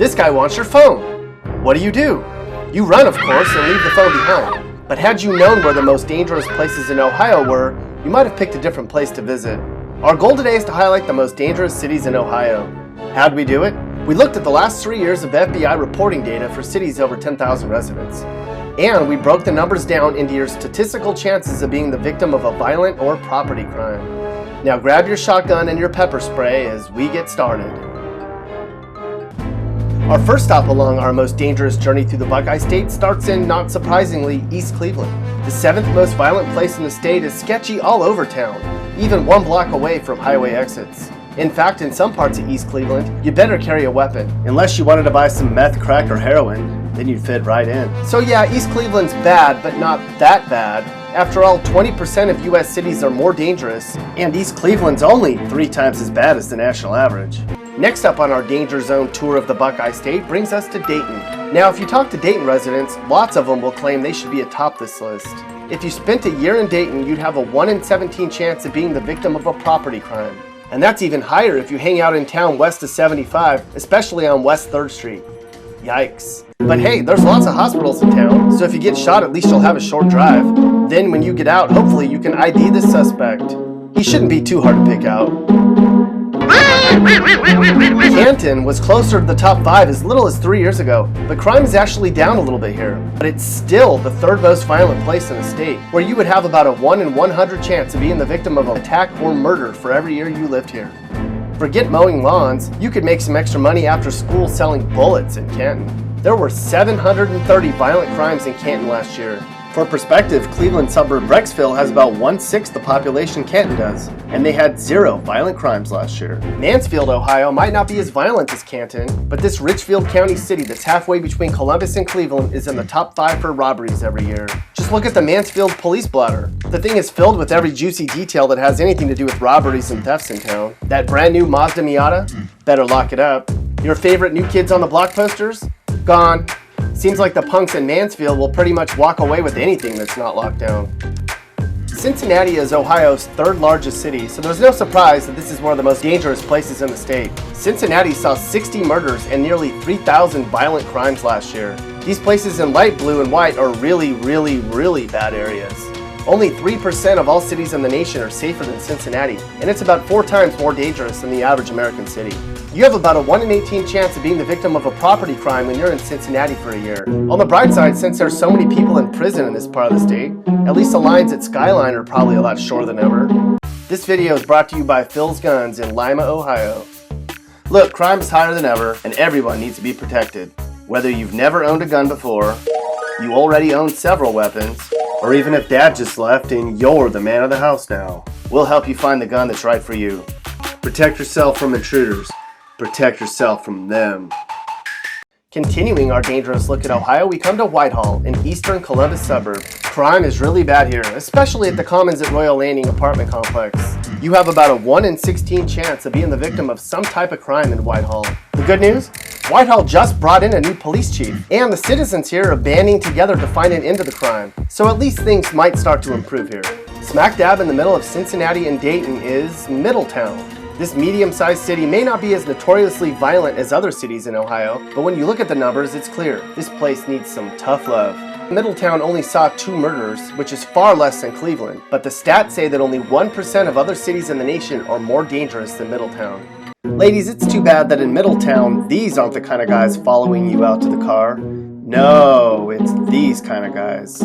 This guy wants your phone. What do? You run, of course, and leave the phone behind. But had you known where the most dangerous places in Ohio were, you might have picked a different place to visit. Our goal today is to highlight the most dangerous cities in Ohio. How'd we do it? We looked at the last 3 years of FBI reporting data for cities over 10,000 residents. And we broke the numbers down into your statistical chances of being the victim of a violent or property crime. Now grab your shotgun and your pepper spray as we get started. Our first stop along our most dangerous journey through the Buckeye State starts in, not surprisingly, East Cleveland. The 7th most violent place in the state is sketchy all over town, even 1 block away from highway exits. In fact, in some parts of East Cleveland, you better carry a weapon. Unless you wanted to buy some meth, crack, or heroin, then you'd fit right in. So yeah, East Cleveland's bad, but not that bad. After all, 20% of US cities are more dangerous, and East Cleveland's only 3 times as bad as the national average. Next up on our Danger Zone tour of the Buckeye State brings us to Dayton. Now, if you talk to Dayton residents, lots of them will claim they should be atop this list. If you spent a year in Dayton, you'd have a 1 in 17 chance of being the victim of a property crime. And that's even higher if you hang out in town west of 75, especially on West 3rd Street. Yikes. But hey, there's lots of hospitals in town, so if you get shot, at least you'll have a short drive. Then when you get out, hopefully you can ID the suspect. He shouldn't be too hard to pick out. Canton was closer to the top 5 as little as 3 years ago, but crime is actually down a little bit here. But it's still the 3rd most violent place in the state, where you would have about a 1 in 100 chance of being the victim of an attack or murder for every year you lived here. Forget mowing lawns, you could make some extra money after school selling bullets in Canton. There were 730 violent crimes in Canton last year. For perspective, Cleveland suburb Brecksville has about 1/6 the population Canton does, and they had 0 violent crimes last year. Mansfield, Ohio might not be as violent as Canton, but this Richfield County city that's halfway between Columbus and Cleveland is in the top 5 for robberies every year. Just look at the Mansfield police blotter. The thing is filled with every juicy detail that has anything to do with robberies and thefts in town. That brand new Mazda Miata? Better lock it up. Your favorite New Kids on the Block posters? Gone. Seems like the punks in Mansfield will pretty much walk away with anything that's not locked down. Cincinnati is Ohio's 3rd largest city, so there's no surprise that this is one of the most dangerous places in the state. Cincinnati saw 60 murders and nearly 3,000 violent crimes last year. These places in light blue and white are really bad areas. Only 3% of all cities in the nation are safer than Cincinnati, and it's about 4 times more dangerous than the average American city. You have about a 1 in 18 chance of being the victim of a property crime when you're in Cincinnati for a year. On the bright side, since there's so many people in prison in this part of the state, at least the lines at Skyline are probably a lot shorter than ever. This video is brought to you by Phil's Guns in Lima, Ohio. Look, crime is higher than ever, and everyone needs to be protected. Whether you've never owned a gun before, you already own several weapons, or even if Dad just left and you're the man of the house now, we'll help you find the gun that's right for you. Protect yourself from intruders. Protect yourself from them. Continuing our dangerous look at Ohio, we come to Whitehall, an eastern Columbus suburb. Crime is really bad here, especially at the Commons at Royal Landing apartment complex. You have about a 1 in 16 chance of being the victim of some type of crime in Whitehall. The good news? Whitehall just brought in a new police chief, and the citizens here are banding together to find an end to the crime, so at least things might start to improve here. Smack dab in the middle of Cincinnati and Dayton is Middletown. This medium-sized city may not be as notoriously violent as other cities in Ohio, but when you look at the numbers, it's clear this place needs some tough love. Middletown only saw 2 murders, which is far less than Cleveland, but the stats say that only 1% of other cities in the nation are more dangerous than Middletown. Ladies, it's too bad that in Middletown, these aren't the kind of guys following you out to the car. No, it's these kind of guys.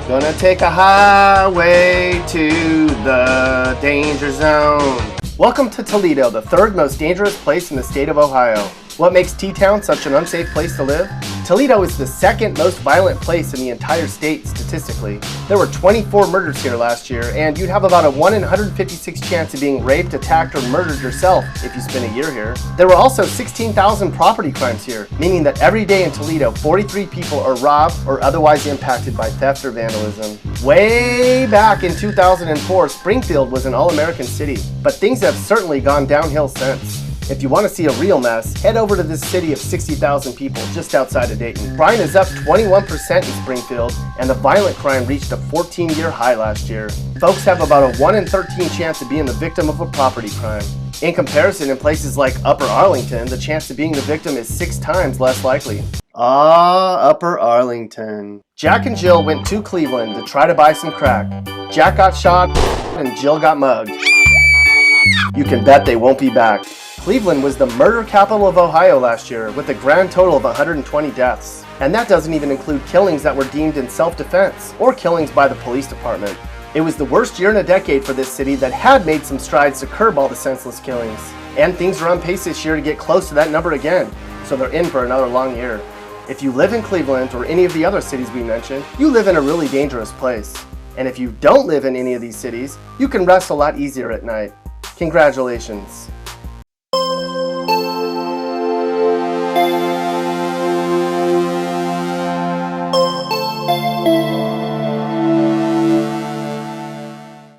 Gonna take a highway to the danger zone. Welcome to Toledo, the 3rd most dangerous place in the state of Ohio. What makes T-Town such an unsafe place to live? Toledo is the 2nd most violent place in the entire state statistically. There were 24 murders here last year, and you'd have about a 1 in 156 chance of being raped, attacked, or murdered yourself if you spent a year here. There were also 16,000 property crimes here, meaning that every day in Toledo, 43 people are robbed or otherwise impacted by theft or vandalism. Way back in 2004, Springfield was an all-American city, but things have certainly gone downhill since. If you want to see a real mess, head over to this city of 60,000 people just outside of Dayton. Crime is up 21% in Springfield, and the violent crime reached a 14-year high last year. Folks have about a 1 in 13 chance of being the victim of a property crime. In comparison, in places like Upper Arlington, the chance of being the victim is 6 times less likely. Ah, Upper Arlington. Jack and Jill went to Cleveland to try to buy some crack. Jack got shot and Jill got mugged. You can bet they won't be back. Cleveland was the murder capital of Ohio last year, with a grand total of 120 deaths. And that doesn't even include killings that were deemed in self-defense, or killings by the police department. It was the worst year in a decade for this city that had made some strides to curb all the senseless killings. And things are on pace this year to get close to that number again, so they're in for another long year. If you live in Cleveland or any of the other cities we mentioned, you live in a really dangerous place. And if you don't live in any of these cities, you can rest a lot easier at night. Congratulations.